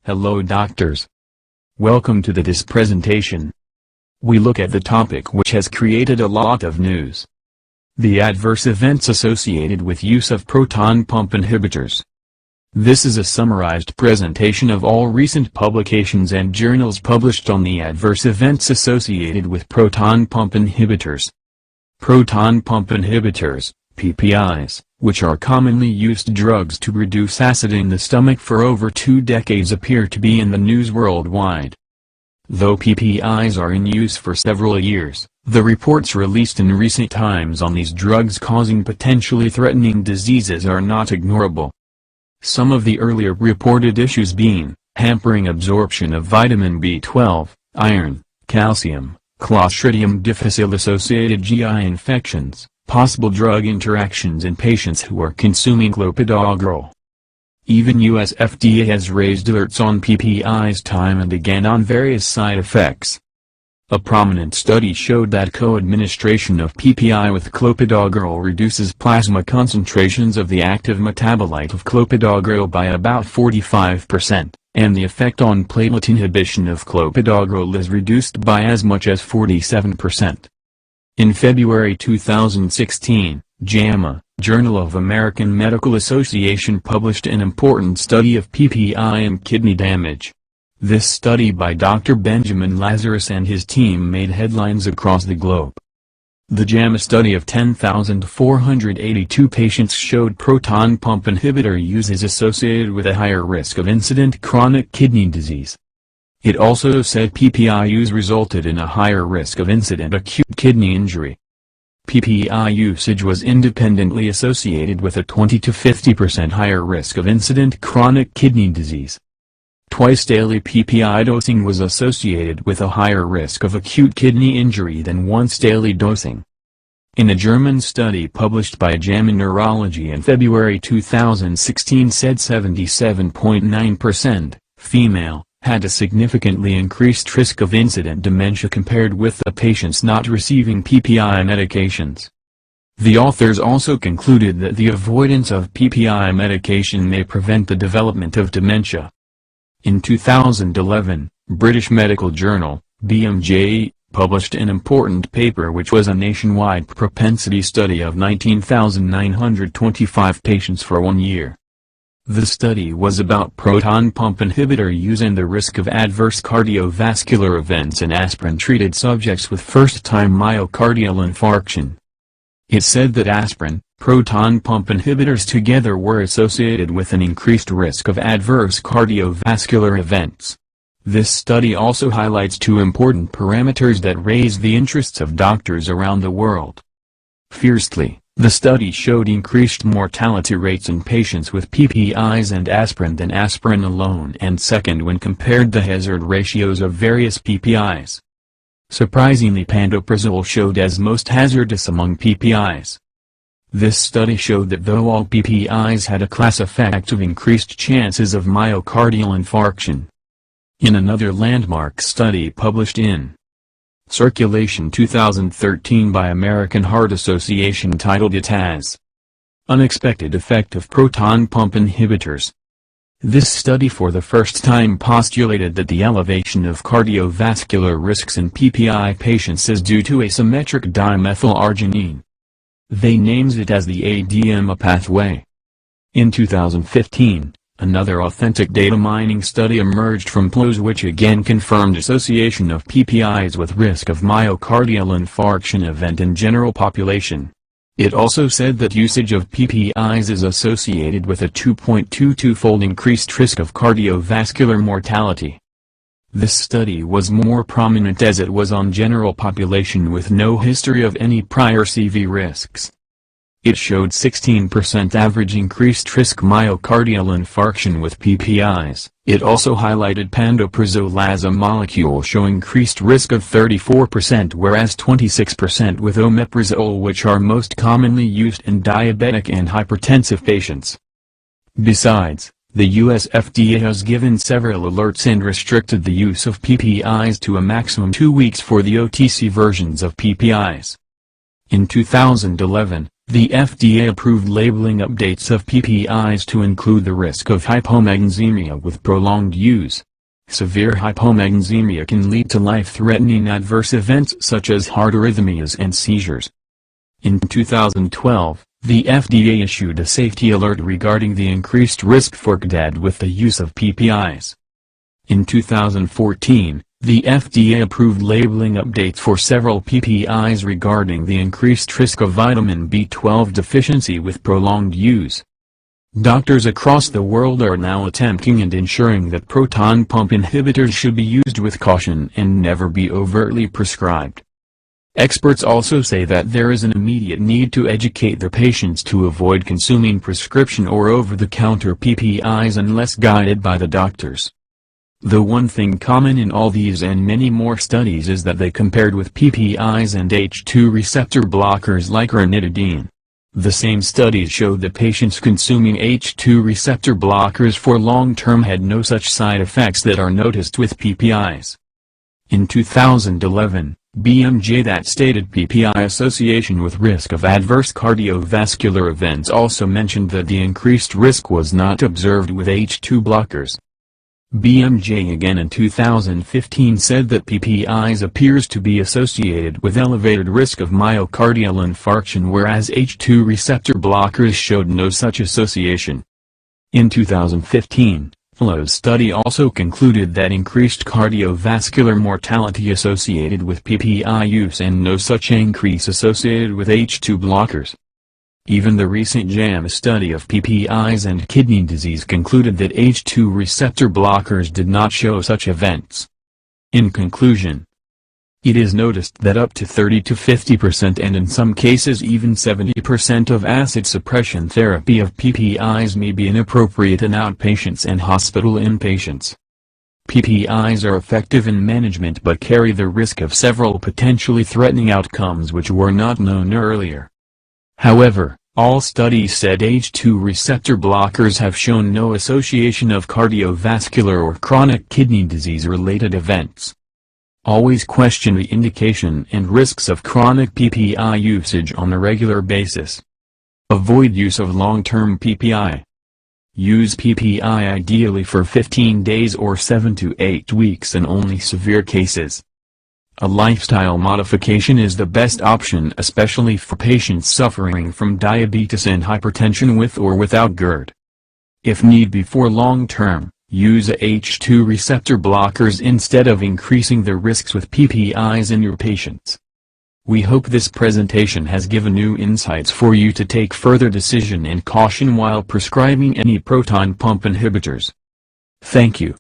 Hello doctors. Welcome to this presentation. We look at the topic which has created a lot of news. The adverse events associated with use of proton pump inhibitors. This is a summarized presentation of all recent publications and journals published on the adverse events associated with proton pump inhibitors. Proton pump inhibitors, PPIs, which are commonly used drugs to reduce acid in the stomach for over 2 decades, appear to be in the news worldwide. Though PPIs are in use for several years, the reports released in recent times on these drugs causing potentially threatening diseases are not ignorable. Some of the earlier reported issues being, hampering absorption of vitamin B12, iron, calcium, Clostridium difficile-associated GI infections, possible drug interactions in patients who are consuming clopidogrel. Even US FDA has raised alerts on PPIs time and again on various side effects. A prominent study showed that co-administration of PPI with clopidogrel reduces plasma concentrations of the active metabolite of clopidogrel by about 45%, and the effect on platelet inhibition of clopidogrel is reduced by as much as 47%. In February 2016, JAMA, Journal of American Medical Association, published an important study of PPI and kidney damage. This study by Dr. Benjamin Lazarus and his team made headlines across the globe. The JAMA study of 10,482 patients showed proton pump inhibitor use is associated with a higher risk of incident chronic kidney disease. It also said PPI use resulted in a higher risk of incident acute kidney injury. PPI usage was independently associated with a 20 to 50% higher risk of incident chronic kidney disease. Twice-daily PPI dosing was associated with a higher risk of acute kidney injury than once-daily dosing. In a German study published by JAMA Neurology in February 2016 said 77.9%, female, had a significantly increased risk of incident dementia compared with the patients not receiving PPI medications. The authors also concluded that the avoidance of PPI medication may prevent the development of dementia. In 2011, British Medical Journal, BMJ, published an important paper which was a nationwide propensity study of 19,925 patients for 1 year. The study was about proton pump inhibitor use and the risk of adverse cardiovascular events in aspirin-treated subjects with first-time myocardial infarction. It said that aspirin, proton pump inhibitors together were associated with an increased risk of adverse cardiovascular events. This study also highlights 2 important parameters that raise the interests of doctors around the world. Firstly, the study showed increased mortality rates in patients with PPIs and aspirin than aspirin alone, and second, when compared the hazard ratios of various PPIs. Surprisingly, pantoprazole showed as most hazardous among PPIs. This study showed that though all PPIs had a class effect of increased chances of myocardial infarction. In another landmark study published in Circulation 2013 by American Heart Association titled it as Unexpected Effect of Proton Pump Inhibitors. This study for the first time postulated that the elevation of cardiovascular risks in PPI patients is due to asymmetric dimethylarginine. They names it as the ADMA pathway. In 2015, another authentic data mining study emerged from PLOS which again confirmed association of PPIs with risk of myocardial infarction event in general population. It also said that usage of PPIs is associated with a 2.22-fold increased risk of cardiovascular mortality. This study was more prominent as it was on general population with no history of any prior CV risks. It showed 16% average increased risk myocardial infarction with PPIs. It also highlighted pantoprazole as a molecule showing increased risk of 34% whereas 26% with omeprazole, which are most commonly used in diabetic and hypertensive patients. Besides, the US FDA has given several alerts and restricted the use of PPIs to a maximum 2 weeks for the OTC versions of PPIs. In 2011, The FDA approved labeling updates of PPIs to include the risk of hypomagnesemia with prolonged use. Severe hypomagnesemia can lead to life-threatening adverse events such as heart arrhythmias and seizures. In 2012, the FDA issued a safety alert regarding the increased risk for CDAD with the use of PPIs. In 2014, the FDA approved labeling updates for several PPIs regarding the increased risk of vitamin B12 deficiency with prolonged use. Doctors across the world are now attempting and ensuring that proton pump inhibitors should be used with caution and never be overtly prescribed. Experts also say that there is an immediate need to educate their patients to avoid consuming prescription or over-the-counter PPIs unless guided by the doctors. The one thing common in all these and many more studies is that they compared with PPIs and H2 receptor blockers like ranitidine. The same studies showed that patients consuming H2 receptor blockers for long-term had no such side effects that are noticed with PPIs. In 2011, BMJ that stated PPI association with risk of adverse cardiovascular events also mentioned that the increased risk was not observed with H2 blockers. BMJ again in 2015 said that PPIs appears to be associated with elevated risk of myocardial infarction whereas H2 receptor blockers showed no such association. In 2015, FLO's study also concluded that increased cardiovascular mortality associated with PPI use and no such increase associated with H2 blockers. Even the recent JAMA study of PPIs and kidney disease concluded that H2 receptor blockers did not show such events. In conclusion, it is noticed that up to 30 to 50% and in some cases even 70% of acid suppression therapy of PPIs may be inappropriate in outpatients and hospital inpatients. PPIs are effective in management but carry the risk of several potentially threatening outcomes which were not known earlier. However, all studies said H2 receptor blockers have shown no association of cardiovascular or chronic kidney disease-related events. Always question the indication and risks of chronic PPI usage on a regular basis. Avoid use of long-term PPI. Use PPI ideally for 15 days or 7 to 8 weeks in only severe cases. A lifestyle modification is the best option especially for patients suffering from diabetes and hypertension with or without GERD. If need be for long-term, use H2 receptor blockers instead of increasing the risks with PPIs in your patients. We hope this presentation has given new insights for you to take further decision and caution while prescribing any proton pump inhibitors. Thank you.